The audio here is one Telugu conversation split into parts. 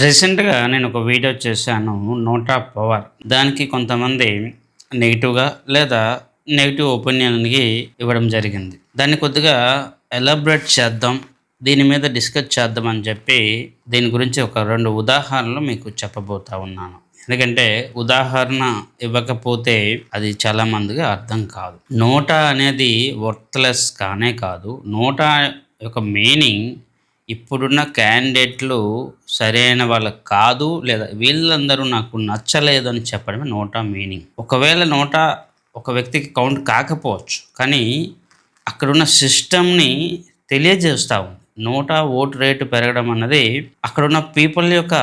రీసెంట్‌గా నేను ఒక వీడియో చేశాను. 'నోటా పవర్' దానికి కొంతమంది నెగెటివ్‌గా లేదా నెగెటివ్ ఒపీనియన్‌కి ఇవ్వడం జరిగింది. దాన్ని కొద్దిగా ఎలాబరేట్ చేద్దాం. దీని మీద డిస్కస్ చేద్దాం అని చెప్పి దీని గురించి ఒక 2 ఉదాహరణలు మీకు చెప్పబోతా ఉన్నాను. ఎందుకంటే ఉదాహరణ ఇవ్వకపోతే అది చాలా మందికి అర్థం కాదు. నోటా అనేది వర్త్‌లెస్ కానే కాదు. నోటా యొక్క మీనింగ్ ఇప్పుడున్న క్యాండిడేట్లు సరైన వాళ్ళు కాదు, లేదా వీళ్ళందరూ నాకు నచ్చలేదు అని చెప్పడమే నోటా మీనింగ్. ఒకవేళ నోటా ఒక వ్యక్తికి కౌంట్ కాకపోవచ్చు, కానీ అక్కడున్న సిస్టమ్‌ని తెలియజేస్తా ఉంది. నోటా ఓటు రేటు పెరగడం అన్నది అక్కడున్న పీపుల్ యొక్క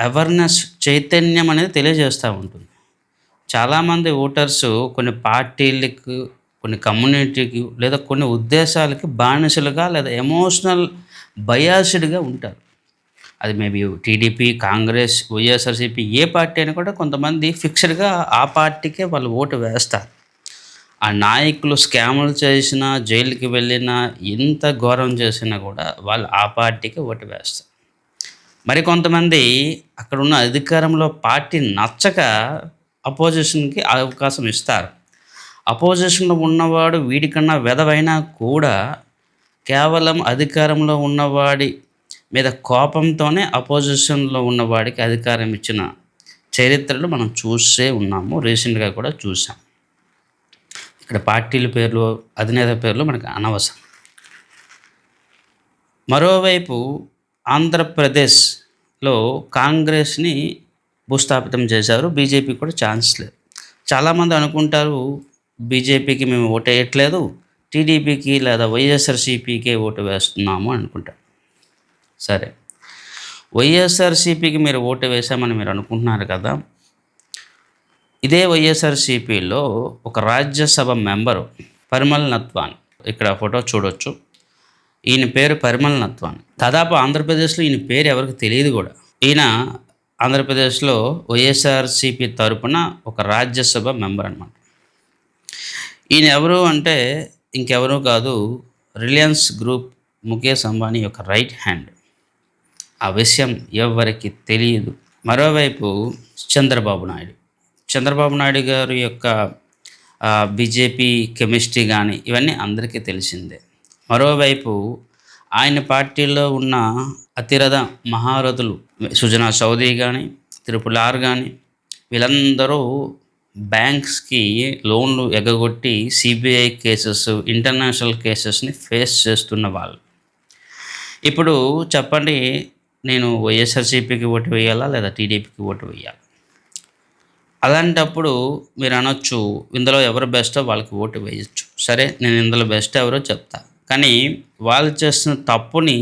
అవేర్‌నెస్, చైతన్యం అనేది తెలియజేస్తా ఉంటుంది. చాలామంది ఓటర్స్ కొన్ని పార్టీలకు, కొన్ని కమ్యూనిటీకి లేదా కొన్ని ఉద్దేశాలకి బానిసలుగా లేదా ఎమోషనల్ బయాస్డ్‌గా ఉంటారు. అది మేబీ టీడీపీ, కాంగ్రెస్, వైఎస్ఆర్‌సీపీ ఏ పార్టీ అయినా కూడా కొంతమంది ఫిక్స్‌డ్‌గా ఆ పార్టీకే వాళ్ళు ఓటు వేస్తారు. ఆ నాయకులు స్కాములు చేసినా, జైలుకి వెళ్ళినా, ఎంత ఘోరం చేసినా కూడా వాళ్ళు ఆ పార్టీకే ఓటు వేస్తారు. మరికొంతమంది అక్కడున్న అధికారంలో పార్టీ నచ్చక అపోజిషన్‌కి అవకాశం ఇస్తారు. అపోజిషన్‌లో ఉన్నవాడు వీడికన్నా వెధవైనా కూడా కేవలం అధికారంలో ఉన్నవాడి మీద కోపంతోనే అపోజిషన్‌లో ఉన్నవాడికి అధికారం ఇచ్చిన చరిత్రలు మనం చూసే ఉన్నాము. రీసెంట్‌గా కూడా చూసాం. ఇక్కడ పార్టీల పేర్లు, అధినేత పేర్లు మనకు అనవసరం. మరోవైపు ఆంధ్రప్రదేశ్‌లో కాంగ్రెస్‌ని భూస్థాపితం చేశారు. బీజేపీకి కూడా ఛాన్స్ లేదు. చాలామంది అనుకుంటారు బీజేపీకి మేము ఓటేయట్లేదు, టీడీపీకి లేదా వైఎస్ఆర్‌సీపీకే ఓటు వేస్తున్నాము అనుకుంటారు. సరే, వైఎస్ఆర్‌సీపీకి మీరు ఓటు వేశామని మీరు అనుకుంటున్నారు కదా! ఇదే వైఎస్ఆర్‌సీపీలో ఒక రాజ్యసభ మెంబరు పరిమల్ నత్వాని, ఇక్కడ ఫోటో చూడొచ్చు. ఈయన పేరు పరిమల్ నత్వాని. దాదాపు ఆంధ్రప్రదేశ్‌లో ఈయన పేరు ఎవరికీ తెలియదు కూడా. ఈయన ఆంధ్రప్రదేశ్‌లో వైఎస్ఆర్‌సీపీ తరపున ఒక రాజ్యసభ మెంబర్ అనమాట. ఈయన ఎవరు అంటే ఇంకెవరూ కాదు, రిలయన్స్ గ్రూప్ ముఖేష్ అంబానీ యొక్క రైట్ హ్యాండ్. ఆ విషయం ఎవ్వరికీ తెలియదు. మరోవైపు చంద్రబాబు నాయుడు. చంద్రబాబు నాయుడు గారి యొక్క బీజేపీ కెమిస్ట్రీ కానీ ఇవన్నీ అందరికీ తెలిసిందే. మరోవైపు ఆయన పార్టీలో ఉన్న అతిరథ మహారథులు సుజనా చౌదరి కానీ, త్రిపుల్ ఆర్ కానీ, వీళ్ళందరూ బ్యాంక్స్‌కి లోన్లు ఎగ్గగొట్టి సిబిఐ కేసెస్, ఇంటర్నేషనల్ కేసెస్‌ని ఫేస్ చేస్తున్న వాళ్ళు. ఇప్పుడు చెప్పండి, నేను వైఎస్ఆర్‌సీపీకి ఓటు వేయాలా లేదా టీడీపీకి ఓటు వేయాలా? అలాంటప్పుడు మీరు అనొచ్చు, ఇందులో ఎవరు బెస్టో వాళ్ళకి ఓటు వేయొచ్చు. సరే, నేను ఇందులో బెస్ట్ ఎవరో చెప్తా. కానీ వాళ్ళు చేస్తున్న తప్పుని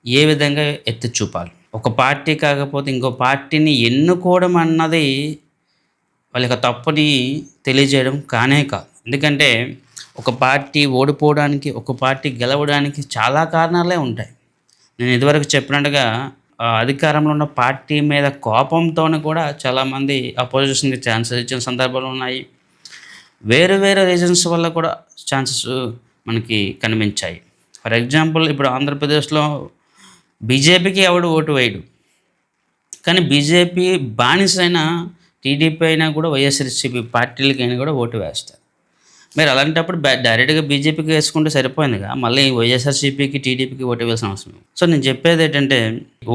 ఏ విధంగా ఎత్తి చూపాలి? ఒక పార్టీ కాకపోతే ఇంకో పార్టీని ఎన్నుకోవడం అన్నది వాళ్ళ యొక్క తప్పుని తెలియజేయడం కానే కాదు. ఎందుకంటే ఒక పార్టీ ఓడిపోవడానికి, ఒక పార్టీ గెలవడానికి చాలా కారణాలే ఉంటాయి. నేను ఇదివరకు చెప్పినట్టుగా అధికారంలో ఉన్న పార్టీ మీద కోపంతోని కూడా చాలామంది అపోజిషన్‌కి ఛాన్సెస్ ఇచ్చిన సందర్భాలు ఉన్నాయి. వేరు వేరే రీజన్స్ వల్ల కూడా ఛాన్సెస్ మనకి కనిపించాయి. ఫర్ ఎగ్జాంపుల్, ఇప్పుడు ఆంధ్రప్రదేశ్‌లో బీజేపీకి ఎవడు ఓటు వేయడు. కానీ బీజేపీ బానిసైన టీడీపీ అయినా కూడా వైఎస్ఆర్‌సీపీ పార్టీలకైనా కూడా ఓటు వేస్తారు. మీరు అలాంటప్పుడు డైరెక్ట్‌గా బీజేపీకి వేసుకుంటే సరిపోయిందిగా. మళ్ళీ వైఎస్ఆర్‌సీపీకి, టీడీపీకి ఓటు వేయాల్సిన అవసరం లేదు. సో నేను చెప్పేది ఏంటంటే,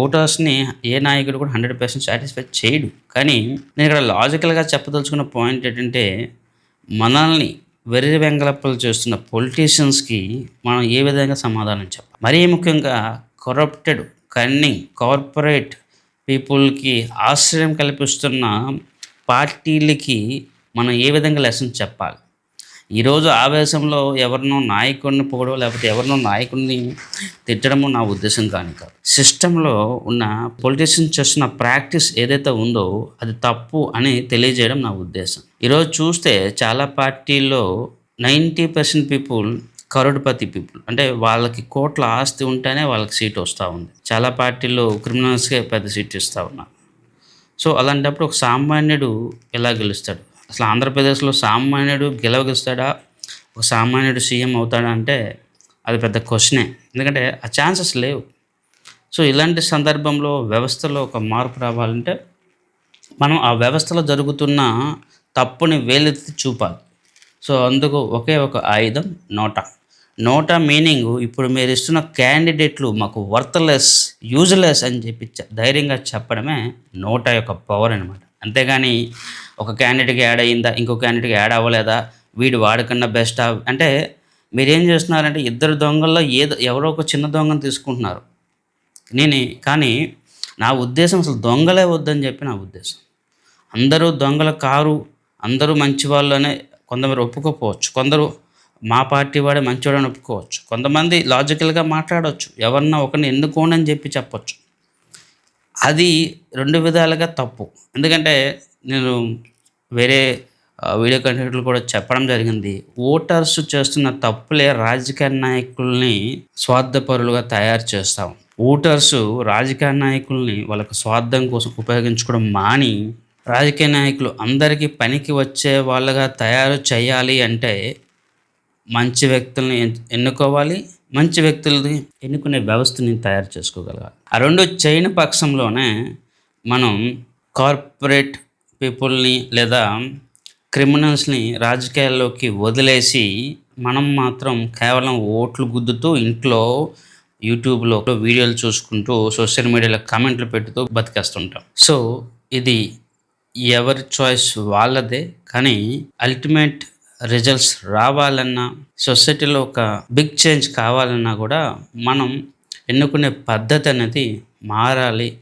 ఓటర్స్‌ని ఏ నాయకుడు కూడా 100% సాటిస్ఫై చేయడు. కానీ నేను ఇక్కడ లాజికల్‌గా చెప్పదలుచుకున్న పాయింట్ ఏంటంటే, మనల్ని వెర్రి వెంగళప్పలు చేస్తున్న పొలిటీషియన్స్‌కి మనం ఏ విధంగా సమాధానం చెప్పాలి? మరీ ముఖ్యంగా కరప్టెడ్, కన్నింగ్, కార్పొరేట్ పీపుల్‌కి ఆశ్రయం కల్పిస్తున్న పార్టీలకి మనం ఏ విధంగా లెసన్ చెప్పాలి? ఈరోజు ఆవేశంలో ఎవరినో నాయకుడిని పొగడో లేకపోతే ఎవరినో నాయకుడిని తిట్టడము నా ఉద్దేశం కాదు. సిస్టంలో ఉన్న పొలిటీషియన్స్ చేస్తున్న ప్రాక్టీస్ ఏదైతే ఉందో అది తప్పు అని తెలియజేయడం నా ఉద్దేశం. ఈరోజు చూస్తే చాలా పార్టీల్లో 90% పీపుల్ కరోడ్పతి పీపుల్, అంటే వాళ్ళకి కోట్ల ఆస్తి ఉంటేనే వాళ్ళకి సీట్ వస్తూ ఉంది. చాలా పార్టీల్లో క్రిమినల్స్కే పెద్ద సీట్ ఇస్తూ ఉన్నారు. సో అలాంటప్పుడు ఒక సామాన్యుడు ఎలా గెలుస్తాడు? అసలు ఆంధ్రప్రదేశ్‌లో సామాన్యుడు గెలవగలుస్తాడా? ఒక సామాన్యుడు సీఎం అవుతాడా అంటే అది పెద్ద క్వెషనే. ఎందుకంటే ఆ ఛాన్సెస్ లేవు. సో ఇలాంటి సందర్భంలో వ్యవస్థలో ఒక మార్పు రావాలంటే మనం ఆ వ్యవస్థలో జరుగుతున్న తప్పుని వేలెత్తి చూపాలి. సో అందుకు ఒకే ఒక ఆయుధం నోటా. నోటా మీనింగు ఇప్పుడు మీరిస్తున్న క్యాండిడేట్లు మాకు వర్త్‌లెస్, యూజ్‌లెస్ అని చెప్పి ధైర్యంగా చెప్పడమే నోటా యొక్క పవర్ అనమాట. అంతేగాని ఒక క్యాండిడేట్‌కి యాడ్ అయిందా, ఇంకో క్యాండిడేట్‌కి యాడ్ అవ్వలేదా, వీడు వాడికన్నా బెస్టా అంటే మీరేం చేస్తున్నారంటే ఇద్దరు దొంగల్లో ఎవరో ఒక చిన్న దొంగను తీసుకుంటున్నారు. కానీ నా ఉద్దేశం అసలు దొంగలే వద్దని చెప్పి నా ఉద్దేశం. అందరూ దొంగలు కారు, అందరూ మంచివాళ్ళు అనే కొంతమంది ఒప్పుకోకపోవచ్చు. కొందరు మా పార్టీ వాడే మంచోడని ఒప్పుకోవచ్చు. కొంతమంది లాజికల్‌గా మాట్లాడొచ్చు. ఎవరినో ఒకరిని ఎన్నుకోండి అని చెప్పి చెప్పొచ్చు. అది 2 విధాలుగా తప్పు. ఎందుకంటే నేను వేరే వీడియో కంటెంట్‌లో కూడా చెప్పడం జరిగింది. ఓటర్స్ చేస్తున్న తప్పులే రాజకీయ నాయకుల్ని స్వార్థపరులుగా తయారు చేస్తాం. ఓటర్సు రాజకీయ నాయకుల్ని వాళ్ళకి స్వార్థం కోసం ఉపయోగించుకోవడం మాని, రాజకీయ నాయకులు అందరికీ పనికి వచ్చే వాళ్ళగా తయారు చేయాలి అంటే మంచి వ్యక్తుల్ని ఎన్నుకోవాలి. మంచి వ్యక్తులని ఎన్నుకునే వ్యవస్థని తయారు చేసుకోగలగాలి. ఆ 2 చేయని పక్షంలోనే మనం కార్పొరేట్ పీపుల్‌ని లేదా క్రిమినల్స్‌ని రాజకీయాల్లోకి వదిలేసి, మనం మాత్రం కేవలం ఓట్లు గుద్దుతూ ఇంట్లో యూట్యూబ్‌లో వీడియోలు చూసుకుంటూ, సోషల్ మీడియాలో కామెంట్లు పెడుతూ బతికేస్తుంటాం. సో, ఇది ఎవరి చాయిస్ వాళ్ళదే. కానీ అల్టిమేట్ రిజల్ట్స్ రావాలన్నా, సొసైటీలో ఒక బిగ్ చేంజ్ కావాలన్నా కూడా మనం ఎన్నుకునే పద్ధతి అనేది మారాలి.